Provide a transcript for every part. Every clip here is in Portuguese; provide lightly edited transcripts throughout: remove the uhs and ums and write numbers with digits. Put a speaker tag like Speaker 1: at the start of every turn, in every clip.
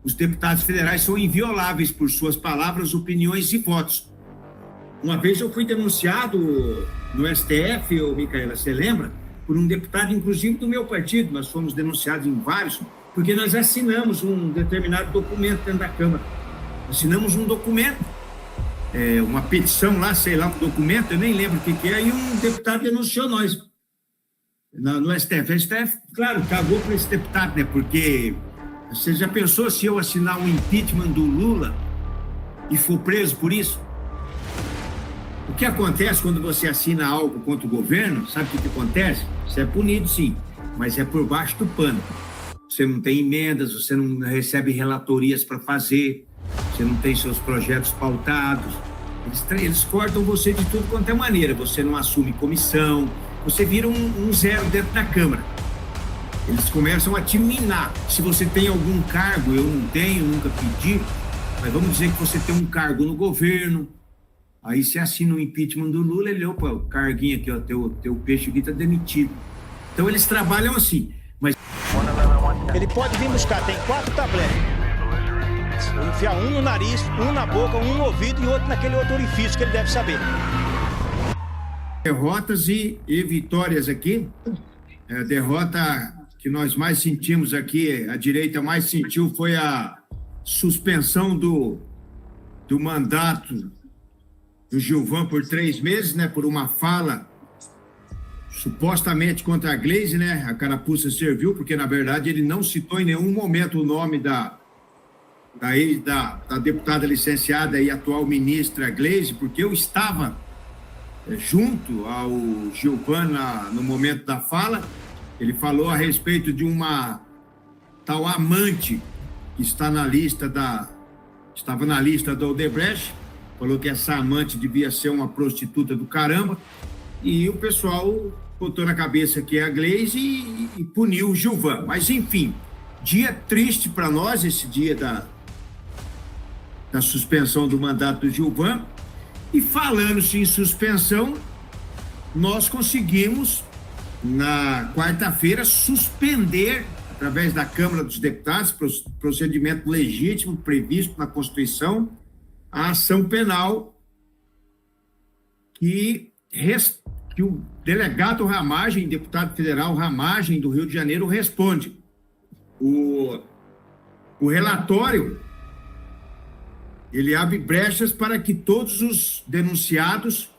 Speaker 1: os deputados federais são invioláveis por suas palavras, opiniões e votos. Uma vez eu fui denunciado no STF, Micaela, você lembra? Por um deputado, inclusive, do meu partido. Nós fomos denunciados em vários, porque nós assinamos um determinado documento dentro da Câmara. Assinamos um documento, uma petição lá, sei lá, um documento, eu nem lembro o que é, e um deputado denunciou nós no STF. O STF, claro, cagou para esse deputado, né? Porque você já pensou se eu assinar um impeachment do Lula e for preso por isso? O que acontece quando você assina algo contra o governo? Sabe o que acontece? Você é punido, sim, mas é por baixo do pano. Você não tem emendas, você não recebe relatorias para fazer, você não tem seus projetos pautados. Eles cortam você de tudo quanto é maneira. Você não assume comissão, você vira um zero dentro da Câmara. Eles começam a te minar. Se você tem algum cargo, eu não tenho, nunca pedi, mas vamos dizer que você tem um cargo no governo, aí você assina o impeachment do Lula, ele, opa, o carguinho aqui, ó, teu peixe aqui tá demitido. Então eles trabalham assim. Mas
Speaker 2: ele pode vir buscar, tem 4 tabletes. Enfiar um no nariz, um na boca, um no ouvido e outro naquele outro orifício que ele deve saber.
Speaker 1: Derrotas e vitórias aqui. A derrota que nós mais sentimos aqui, a direita mais sentiu, foi a suspensão do mandato do Gilvan por 3 meses, né, por uma fala supostamente contra a Gleisi, né, a carapuça serviu, porque na verdade ele não citou em nenhum momento o nome da deputada licenciada e atual ministra Gleisi, porque eu estava junto ao Gilvan no momento da fala. Ele falou a respeito de uma tal amante que estava na lista da Odebrecht, falou que essa amante devia ser uma prostituta do caramba, e o pessoal botou na cabeça que é a Gleisi e puniu o Gilvan. Mas, enfim, dia triste para nós, esse dia da suspensão do mandato do Gilvan. E falando-se em suspensão, nós conseguimos, na quarta-feira, suspender, através da Câmara dos Deputados, procedimento legítimo previsto na Constituição, a ação penal que o delegado Ramagem, deputado federal Ramagem, do Rio de Janeiro, responde. O relatório, ele abre brechas para que todos os denunciados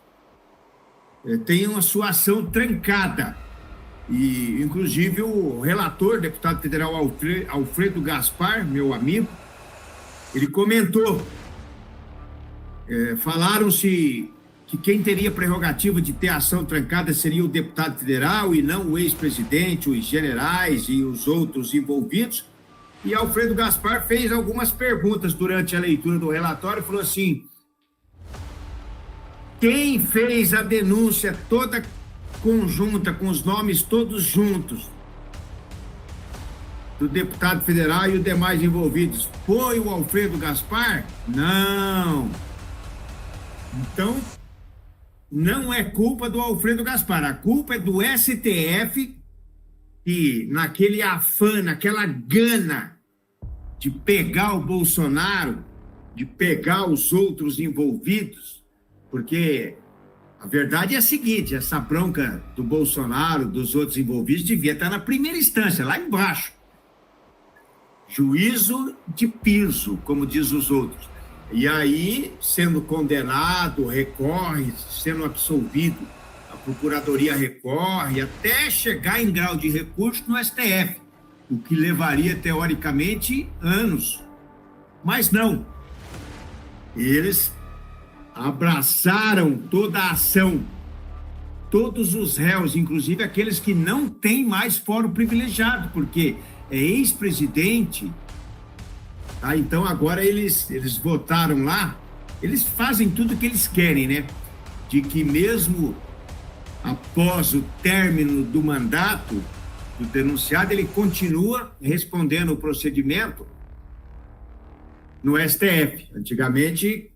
Speaker 1: tenham a sua ação trancada. E, inclusive, o relator, deputado federal Alfredo Gaspar, meu amigo, ele comentou, falaram-se que quem teria prerrogativa de ter ação trancada seria o deputado federal e não o ex-presidente, os generais e os outros envolvidos. E Alfredo Gaspar fez algumas perguntas durante a leitura do relatório, falou assim: quem fez a denúncia toda conjunta, com os nomes todos juntos, do deputado federal e os demais envolvidos, foi o Alfredo Gaspar? Não. Então, não é culpa do Alfredo Gaspar, a culpa é do STF, e naquele afã, naquela gana de pegar o Bolsonaro, de pegar os outros envolvidos, porque a verdade é a seguinte: essa bronca do Bolsonaro, dos outros envolvidos, devia estar na primeira instância, lá embaixo. Juízo de piso, como diz os outros. E aí, sendo condenado, recorre, sendo absolvido, a Procuradoria recorre, até chegar em grau de recurso no STF, o que levaria, teoricamente, anos. Mas não. Eles abraçaram toda a ação, todos os réus, inclusive aqueles que não têm mais fórum privilegiado, porque é ex-presidente. Tá? Então, agora eles votaram lá, eles fazem tudo o que eles querem, né? De que mesmo após o término do mandato do denunciado, ele continua respondendo o procedimento no STF. Antigamente,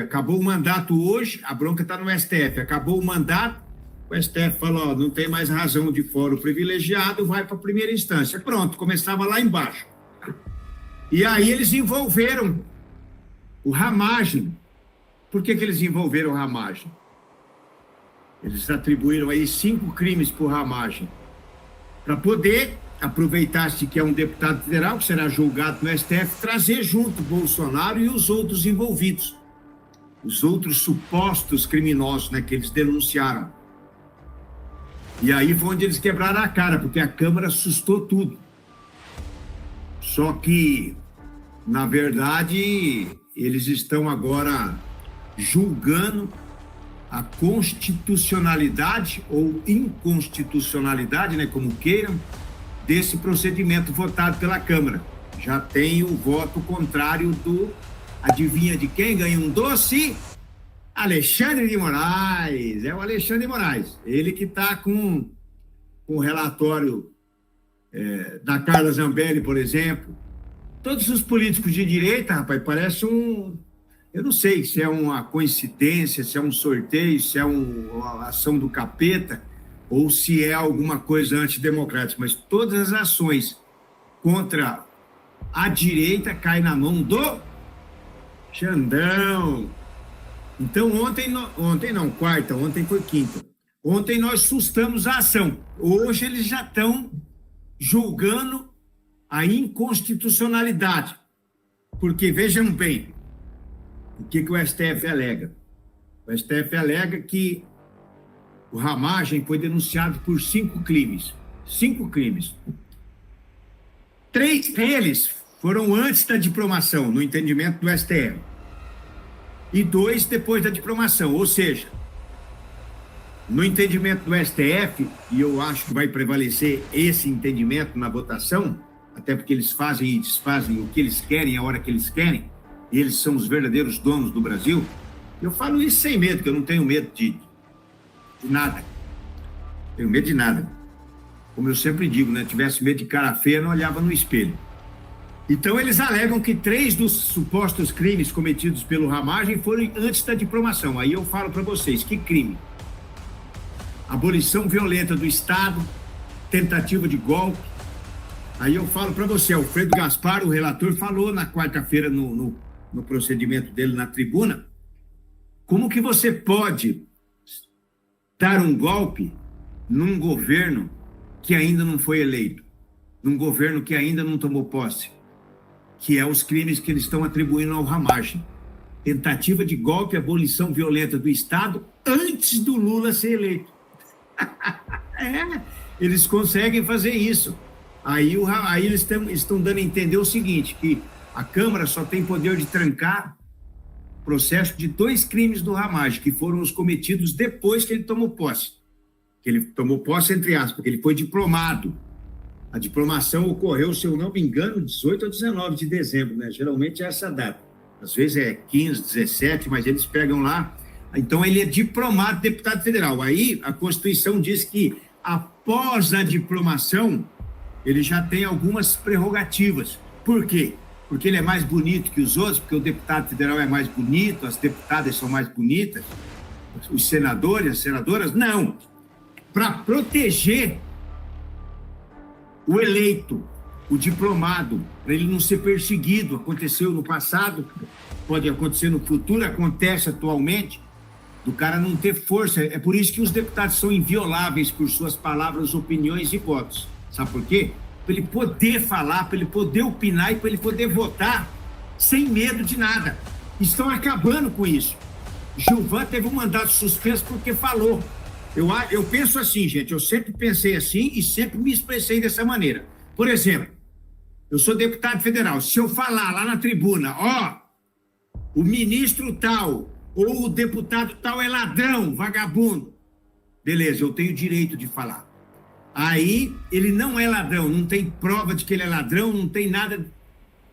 Speaker 1: acabou o mandato hoje, a bronca está no STF. Acabou o mandato, o STF falou, ó, não tem mais razão de fórum privilegiado, vai para a primeira instância. Pronto, começava lá embaixo. E aí eles envolveram o Ramagem. Por que eles envolveram o Ramagem? Eles atribuíram aí 5 crimes por Ramagem, para poder aproveitar-se que é um deputado federal que será julgado no STF, trazer junto Bolsonaro e os outros envolvidos, os outros supostos criminosos, né, que eles denunciaram. E aí foi onde eles quebraram a cara, porque a Câmara assustou tudo. Só que, na verdade, eles estão agora julgando a constitucionalidade ou inconstitucionalidade, né, como queiram, desse procedimento votado pela Câmara. Já tem o voto contrário do, adivinha de quem ganha um doce? Alexandre de Moraes. É o Alexandre de Moraes. Ele que está com o relatório da Carla Zambelli, por exemplo. Todos os políticos de direita, rapaz, parece eu não sei se é uma coincidência, se é um sorteio, se é uma ação do capeta, ou se é alguma coisa antidemocrática, mas todas as ações contra a direita caem na mão do Xandão. Então, ontem foi quinta. Ontem nós sustamos a ação. Hoje eles já estão julgando a inconstitucionalidade. Porque, vejam bem, o que o STF alega? O STF alega que o Ramagem foi denunciado por 5 crimes. 5 crimes. 3 deles foram antes da diplomação, no entendimento do STF. E 2 depois da diplomação. Ou seja, no entendimento do STF, e eu acho que vai prevalecer esse entendimento na votação, até porque eles fazem e desfazem o que eles querem, a hora que eles querem, e eles são os verdadeiros donos do Brasil. Eu falo isso sem medo, porque eu não tenho medo de nada. Tenho medo de nada. Como eu sempre digo, né? Tivesse medo de cara feia, não olhava no espelho. Então, eles alegam que 3 dos supostos crimes cometidos pelo Ramagem foram antes da diplomação. Aí eu falo para vocês, que crime? Abolição violenta do Estado, tentativa de golpe. Aí eu falo para você, Alfredo Gaspar, o relator, falou na quarta-feira no procedimento dele na tribuna, como que você pode dar um golpe num governo que ainda não foi eleito, num governo que ainda não tomou posse, que é os crimes que eles estão atribuindo ao Ramagem. Tentativa de golpe, abolição violenta do Estado antes do Lula ser eleito. Eles conseguem fazer isso. Aí eles estão dando a entender o seguinte, que a Câmara só tem poder de trancar o processo de 2 crimes do Ramagem, que foram os cometidos depois que ele tomou posse. Que ele tomou posse, entre aspas, porque ele foi diplomado. A diplomação ocorreu, se eu não me engano, 18 ou 19 de dezembro, né? Geralmente é essa data. Às vezes é 15, 17, mas eles pegam lá. Então, ele é diplomado, deputado federal. Aí, a Constituição diz que, após a diplomação, ele já tem algumas prerrogativas. Por quê? Porque ele é mais bonito que os outros, porque o deputado federal é mais bonito, as deputadas são mais bonitas, os senadores, as senadoras, não. Para proteger o eleito, o diplomado, para ele não ser perseguido. Aconteceu no passado, pode acontecer no futuro, acontece atualmente, do cara não ter força. É por isso que os deputados são invioláveis por suas palavras, opiniões e votos. Sabe por quê? Para ele poder falar, para ele poder opinar e para ele poder votar sem medo de nada. Estão acabando com isso. Gilvan teve um mandato suspenso porque falou. Eu penso assim, gente, eu sempre pensei assim e sempre me expressei dessa maneira. Por exemplo, eu sou deputado federal, se eu falar lá na tribuna, o ministro tal ou o deputado tal é ladrão, vagabundo, beleza, eu tenho direito de falar. Aí ele não é ladrão, não tem prova de que ele é ladrão, não tem nada,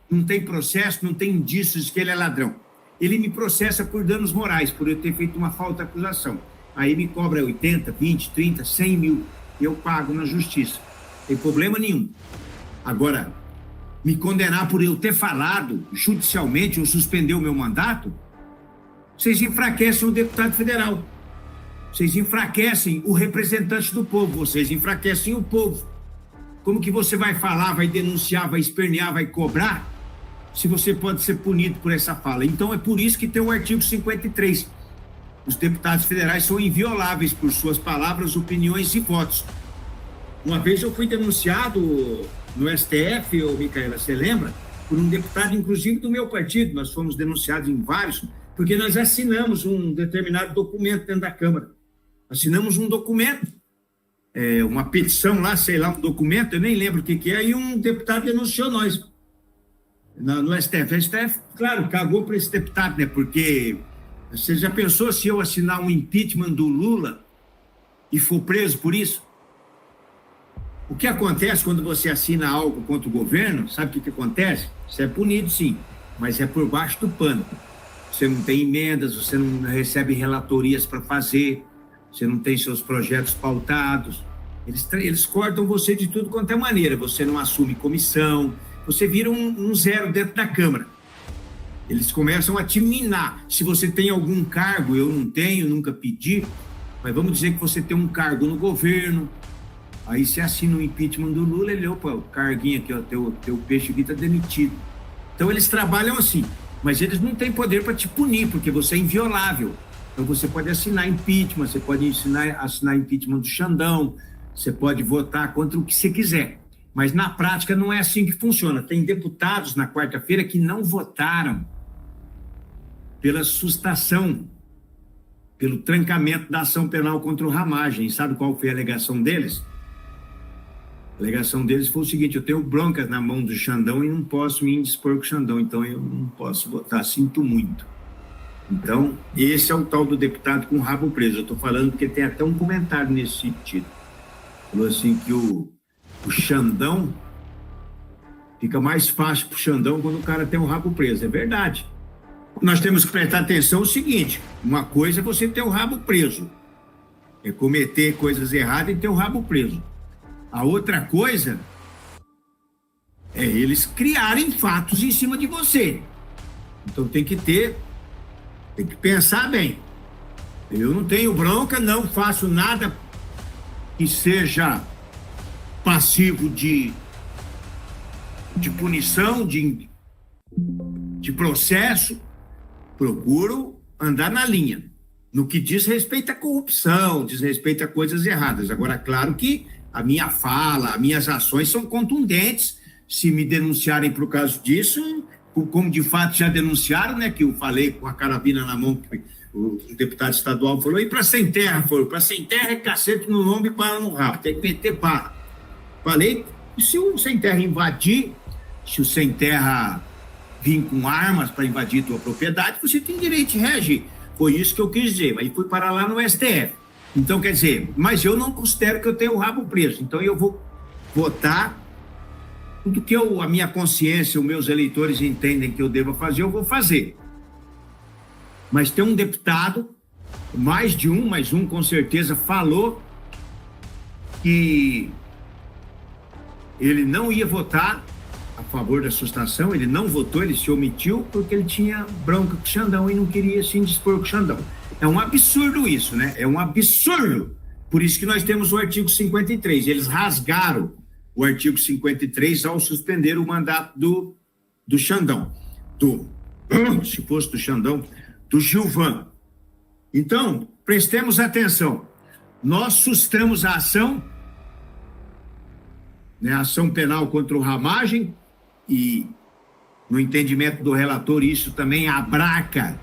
Speaker 1: não tem processo, não tem indícios de que ele é ladrão. Ele me processa por danos morais, por eu ter feito uma falta de acusação. Aí me cobra 80, 20, 30, 100 mil. Eu pago na justiça. Não tem problema nenhum. Agora, me condenar por eu ter falado judicialmente ou suspender o meu mandato, vocês enfraquecem o deputado federal. Vocês enfraquecem o representante do povo. Vocês enfraquecem o povo. Como que você vai falar, vai denunciar, vai espernear, vai cobrar se você pode ser punido por essa fala. Então é por isso que tem o artigo 53. Os deputados federais são invioláveis por suas palavras, opiniões e votos. Uma vez eu fui denunciado no STF, Micaela, você lembra? Por um deputado, inclusive, do meu partido. Nós fomos denunciados em vários, porque nós assinamos um determinado documento dentro da Câmara. Assinamos um documento, uma petição lá, sei lá, um documento, eu nem lembro o que é, e um deputado denunciou nós no STF. O STF, claro, cagou para esse deputado, né? Porque você já pensou se eu assinar um impeachment do Lula e for preso por isso? O que acontece quando você assina algo contra o governo, sabe o que acontece? Você é punido, sim, mas é por baixo do pano. Você não tem emendas, você não recebe relatorias para fazer, você não tem seus projetos pautados. Eles cortam você de tudo quanto é maneira. Você não assume comissão, você vira um zero dentro da Câmara. Eles começam a te minar. Se você tem algum cargo, eu não tenho, nunca pedi, mas vamos dizer que você tem um cargo no governo, aí você assina o impeachment do Lula, ele, opa, o carguinho aqui, ó, teu peixe aqui está demitido. Então eles trabalham assim, mas eles não têm poder para te punir, porque você é inviolável. Então você pode assinar impeachment, você pode assinar impeachment do Xandão, você pode votar contra o que você quiser. Mas na prática não é assim que funciona. Tem deputados na quarta-feira que não votaram pela sustação, pelo trancamento da ação penal contra o Ramagem. Sabe qual foi a alegação deles? A alegação deles foi o seguinte: eu tenho broncas na mão do Xandão e não posso me indispor com o Xandão, então eu não posso votar, sinto muito. Então, esse é o tal do deputado com o rabo preso. Eu estou falando porque tem até um comentário nesse sentido. Falou assim que o Xandão, fica mais fácil para o Xandão quando o cara tem o rabo preso. É verdade. Nós temos que prestar atenção no seguinte: uma coisa é você ter o rabo preso, é cometer coisas erradas e ter o rabo preso. A outra coisa é eles criarem fatos em cima de você. Então tem que pensar bem. Eu não tenho bronca, não faço nada que seja passivo de punição, de processo. Procuro andar na linha, no que diz respeito à corrupção, diz respeito a coisas erradas. Agora, claro que a minha fala, as minhas ações são contundentes. Se me denunciarem por causa disso, como de fato já denunciaram, né, que eu falei com a carabina na mão, que o deputado estadual falou, e para sem terra, para sem terra é cacete no lombo e para no rabo, tem que meter para. Falei, se o sem terra invadir, se o sem terra vir com armas para invadir tua propriedade, você tem direito de reagir. Foi isso que eu quis dizer, aí fui parar lá no STF. Então, quer dizer, mas eu não considero que eu tenho o rabo preso, então eu vou votar tudo que a minha consciência, os meus eleitores entendem que eu devo fazer, eu vou fazer. Mas tem um deputado, mais um com certeza, falou que ele não ia votar a favor da sustação, ele não votou, ele se omitiu porque ele tinha bronca com o Xandão e não queria se indispor com o Xandão. É um absurdo isso, né? É um absurdo. Por isso que nós temos o artigo 53. Eles rasgaram o artigo 53 ao suspender o mandato do Xandão. Se fosse do Xandão, do Gilvan. Então, prestemos atenção. Nós sustamos a ação, né, a ação penal contra o Ramagem, e no entendimento do relator isso também abraca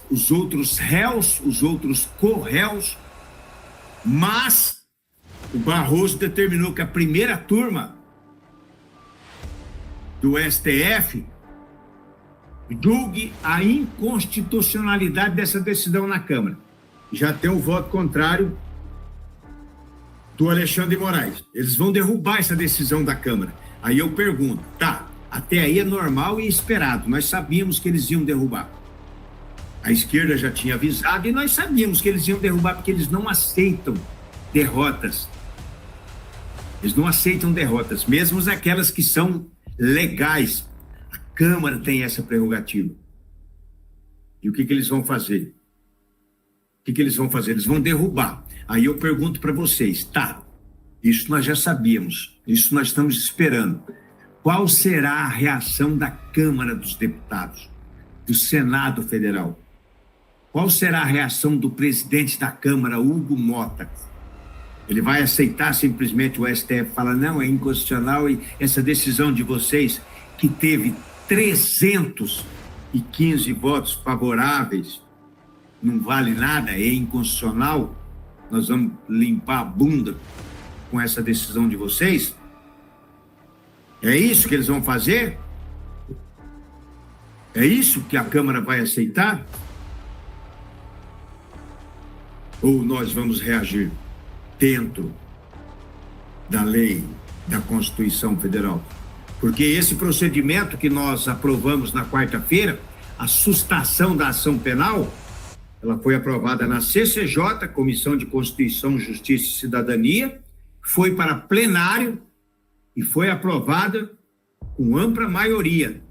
Speaker 1: os outros réus, os outros co-réus, mas o Barroso determinou que a primeira turma do STF julgue a inconstitucionalidade dessa decisão na Câmara. Já tem o voto contrário do Alexandre de Moraes. Eles vão derrubar essa decisão da Câmara. Aí eu pergunto, tá, até aí é normal e esperado, nós sabíamos que eles iam derrubar. A esquerda já tinha avisado e nós sabíamos que eles iam derrubar porque eles não aceitam derrotas. Eles não aceitam derrotas, mesmo aquelas que são legais. A Câmara tem essa prerrogativa. E o que eles vão fazer? O que eles vão fazer? Eles vão derrubar. Aí eu pergunto para vocês, tá, isso nós já sabíamos, isso nós estamos esperando. Qual será a reação da Câmara dos Deputados, do Senado Federal? Qual será a reação do presidente da Câmara, Hugo Mota? Ele vai aceitar simplesmente o STF falar, não, é inconstitucional e essa decisão de vocês que teve 315 votos favoráveis, não vale nada, é inconstitucional, nós vamos limpar a bunda com essa decisão de vocês? É isso que eles vão fazer? É isso que a Câmara vai aceitar? Ou nós vamos reagir dentro da lei, da Constituição Federal? Porque esse procedimento que nós aprovamos na quarta-feira, a sustação da ação penal, ela foi aprovada na CCJ, Comissão de Constituição, Justiça e Cidadania, foi para plenário e foi aprovada com ampla maioria.